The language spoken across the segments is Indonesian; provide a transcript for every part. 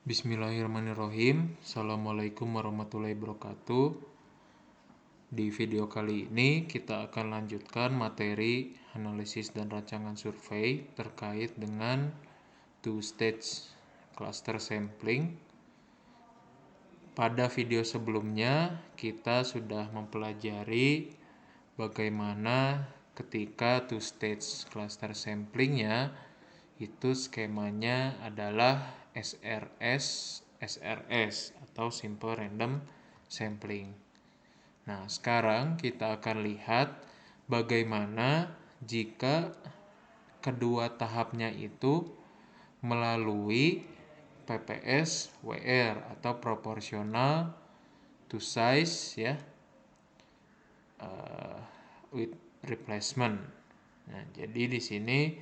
Bismillahirrahmanirrahim. Assalamualaikum warahmatullahi wabarakatuh. Di video kali ini kita akan lanjutkan materi analisis dan rancangan survei terkait dengan two-stage cluster sampling. Pada video sebelumnya kita sudah mempelajari bagaimana ketika two-stage cluster samplingnya itu skemanya adalah SRS atau Simple Random Sampling. Nah, sekarang kita akan lihat bagaimana jika kedua tahapnya itu melalui PPS WR atau proportional to size with replacement. Nah, jadi di sini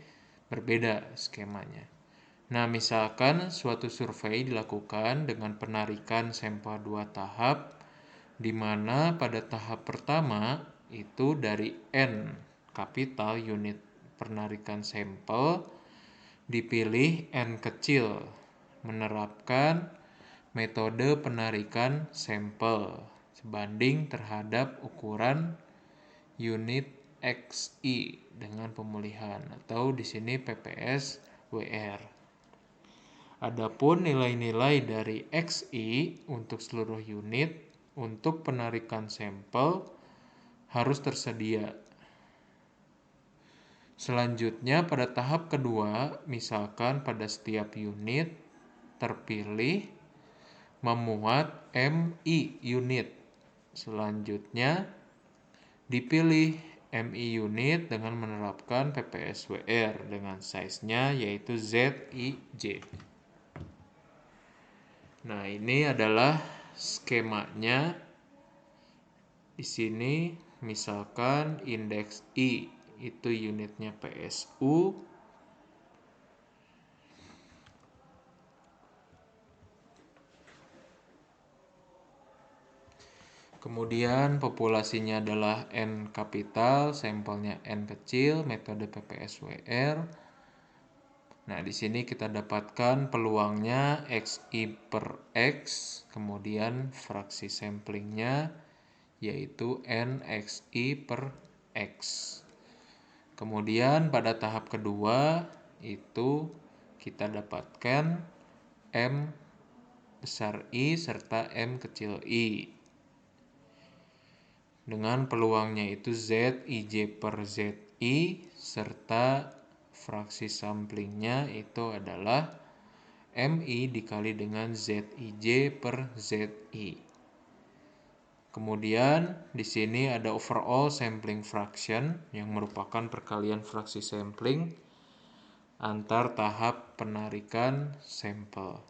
berbeda skemanya. Nah, misalkan suatu survei dilakukan dengan penarikan sampel 2 tahap, di mana pada tahap pertama itu dari N kapital unit penarikan sampel dipilih N kecil, menerapkan metode penarikan sampel sebanding terhadap ukuran unit XI dengan pemulihan atau di sini PPS WR. Adapun nilai-nilai dari XI untuk seluruh unit untuk penarikan sampel harus tersedia. Selanjutnya pada tahap kedua, misalkan pada setiap unit terpilih memuat MI unit. Selanjutnya dipilih MI unit dengan menerapkan PPSWR dengan size-nya yaitu ZIJ. Nah, ini adalah skemanya. Di sini misalkan indeks I itu unitnya PSU. Kemudian populasinya adalah N kapital, sampelnya N kecil, metode PPSWR. Nah, di sini kita dapatkan peluangnya XI per X, kemudian fraksi samplingnya yaitu NXI per X. Kemudian pada tahap kedua itu kita dapatkan M besar I serta M kecil I. Dengan peluangnya itu ZIJ per ZI serta fraksi samplingnya itu adalah MI dikali dengan ZIJ per ZI. Kemudian di sini ada overall sampling fraction yang merupakan perkalian fraksi sampling antar tahap penarikan sampel.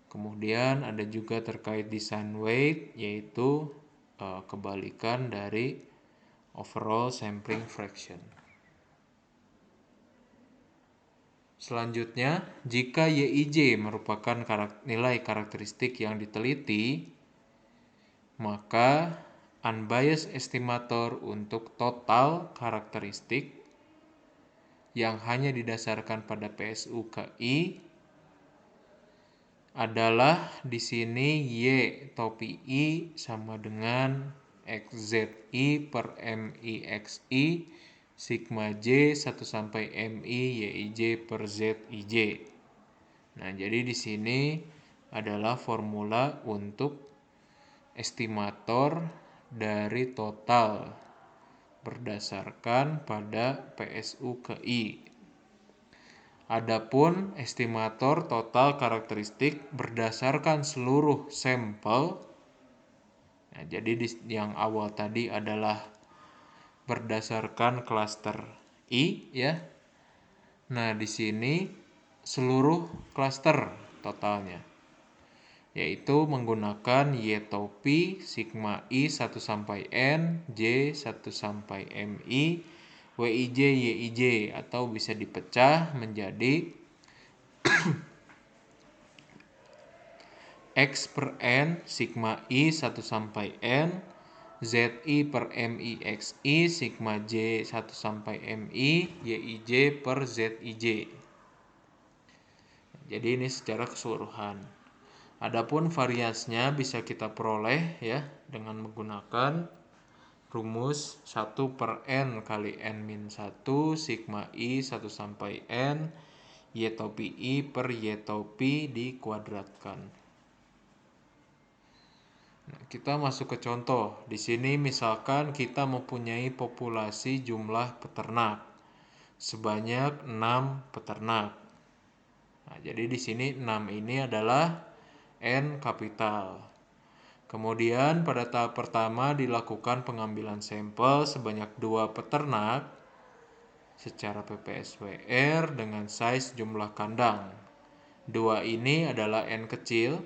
Kemudian ada juga terkait design weight yaitu kebalikan dari overall sampling fraction. Selanjutnya, jika YIJ merupakan nilai karakteristik yang diteliti, maka unbiased estimator untuk total karakteristik yang hanya didasarkan pada PSU KI adalah di sini Y topi I sama dengan XZI per MIXI sigma J 1 sampai MI YIJ per ZIJ. Nah, jadi di sini adalah formula untuk estimator dari total berdasarkan pada PSU ke I. Adapun estimator total karakteristik berdasarkan seluruh sampel. Nah, jadi yang awal tadi adalah berdasarkan klaster I ya. Nah, di sini seluruh klaster totalnya yaitu menggunakan Y topi sigma I 1 sampai N, J 1 sampai MI, WIJ, YIJ atau bisa dipecah menjadi X per N sigma I 1 sampai N, ZI per MIXI sigma J 1 sampai MI, YIJ per ZIJ. Jadi ini secara keseluruhan. Adapun variansnya bisa kita peroleh ya dengan menggunakan rumus 1 per N kali N-1 sigma I 1 sampai N Y topi I per Y topi dikuadratkan. Nah, kita masuk ke contoh. Di sini misalkan kita mempunyai populasi jumlah peternak sebanyak 6 peternak. Nah, jadi di sini 6 ini adalah N kapital. Kemudian pada tahap pertama dilakukan pengambilan sampel sebanyak 2 peternak secara PPSWR dengan size jumlah kandang. 2 ini adalah N kecil.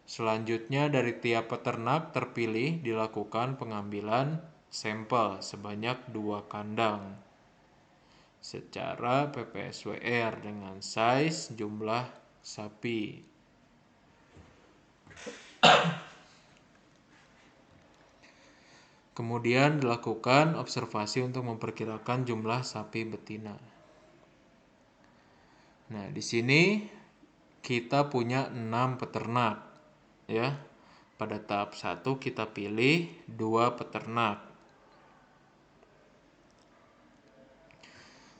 Selanjutnya dari tiap peternak terpilih dilakukan pengambilan sampel sebanyak 2 kandang secara PPSWR dengan size jumlah sapi. Kemudian dilakukan observasi untuk memperkirakan jumlah sapi betina. Nah, di sini kita punya 6 peternak ya. Pada tahap 1 kita pilih 2 peternak.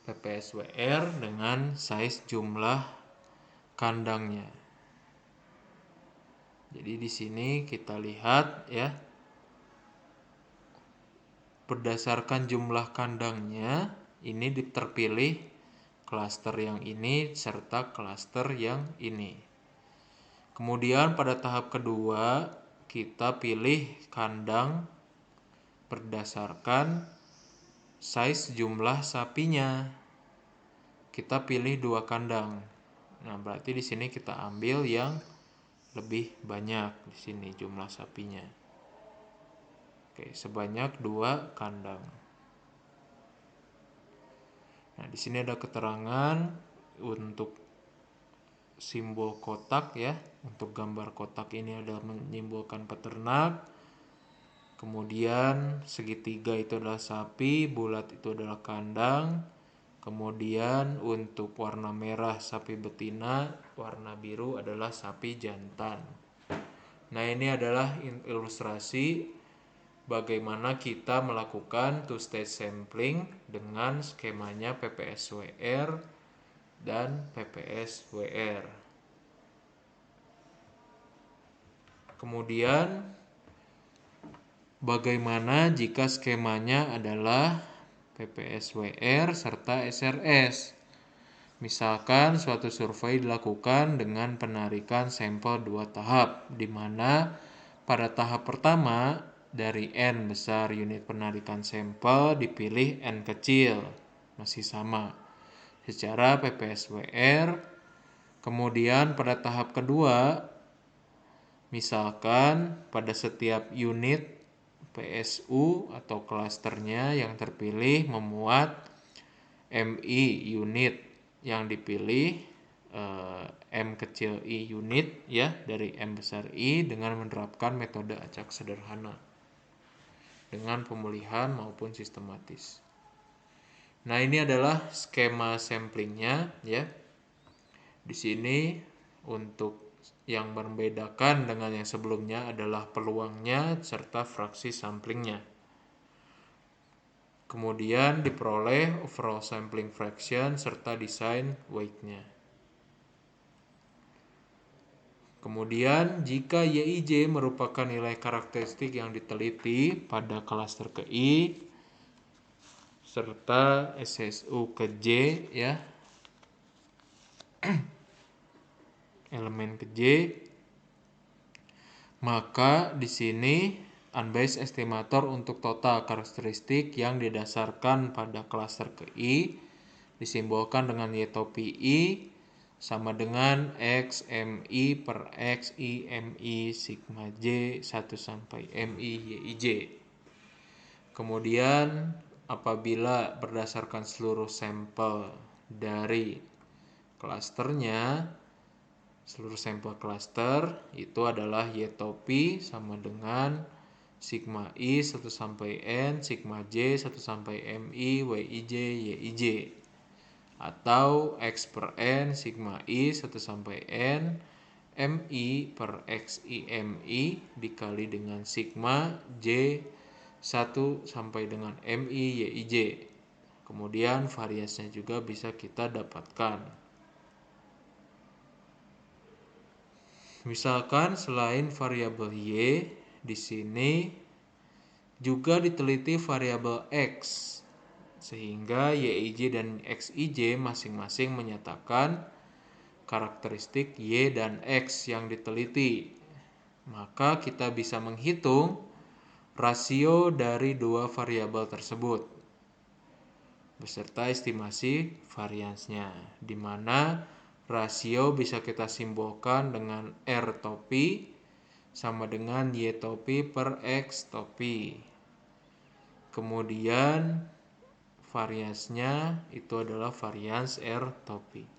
PPSWR dengan size jumlah kandangnya. Jadi di sini kita lihat ya. Berdasarkan jumlah kandangnya, ini terpilih klaster yang ini serta klaster yang ini. Kemudian pada tahap kedua, kita pilih kandang berdasarkan size jumlah sapinya. Kita pilih 2 kandang. Nah, berarti di sini kita ambil yang lebih banyak di sini jumlah sapinya. Oke, sebanyak 2 kandang. Nah, di sini ada keterangan untuk simbol kotak ya. Untuk gambar kotak ini adalah menyimbolkan peternak. Kemudian segitiga itu adalah sapi, bulat itu adalah kandang. Kemudian untuk warna merah sapi betina, warna biru adalah sapi jantan. Nah, ini adalah ilustrasi bagaimana kita melakukan two-stage sampling dengan skemanya PPSWR dan PPSWR. Kemudian bagaimana jika skemanya adalah PPSWR serta SRS? Misalkan suatu survei dilakukan dengan penarikan sampel 2 tahap, di mana pada tahap pertama dari N besar unit penarikan sampel dipilih N kecil, masih sama, secara PPSWR. Kemudian pada tahap kedua, misalkan pada setiap unit PSU atau klasternya yang terpilih memuat MI unit yang dipilih M kecil I unit ya dari M besar I dengan menerapkan metode acak sederhana dengan pemulihan maupun sistematis. Nah, ini adalah skema samplingnya ya. Di sini untuk yang membedakan dengan yang sebelumnya adalah peluangnya serta fraksi samplingnya. Kemudian diperoleh overall sampling fraction serta design weight-nya. Kemudian jika YIJ merupakan nilai karakteristik yang diteliti pada klaster ke I serta SSU ke J ya. Elemen ke J, maka di sini unbiased estimator untuk total karakteristik yang didasarkan pada klaster ke I disimbolkan dengan Y topi I sama dengan X MI per X I MI sigma J 1 sampai MI YIJ. Kemudian apabila berdasarkan seluruh sampel dari klasternya, seluruh sampel klaster itu adalah Y topi sama dengan sigma I 1 sampai N, sigma J 1 sampai MI, YIJ, YIJ. atau X per N sigma I 1 sampai N MI per XI dikali dengan sigma J 1 sampai dengan MI YIJ. Kemudian variansnya juga bisa kita dapatkan. Misalkan selain variabel Y, di sini juga diteliti variabel X, sehingga YIJ dan XIJ masing-masing menyatakan karakteristik Y dan X yang diteliti. Maka kita bisa menghitung rasio dari dua variabel tersebut beserta estimasi variansnya, di mana rasio bisa kita simbolkan dengan R topi sama dengan Y topi per X topi. Kemudian variansnya itu adalah varians R topi.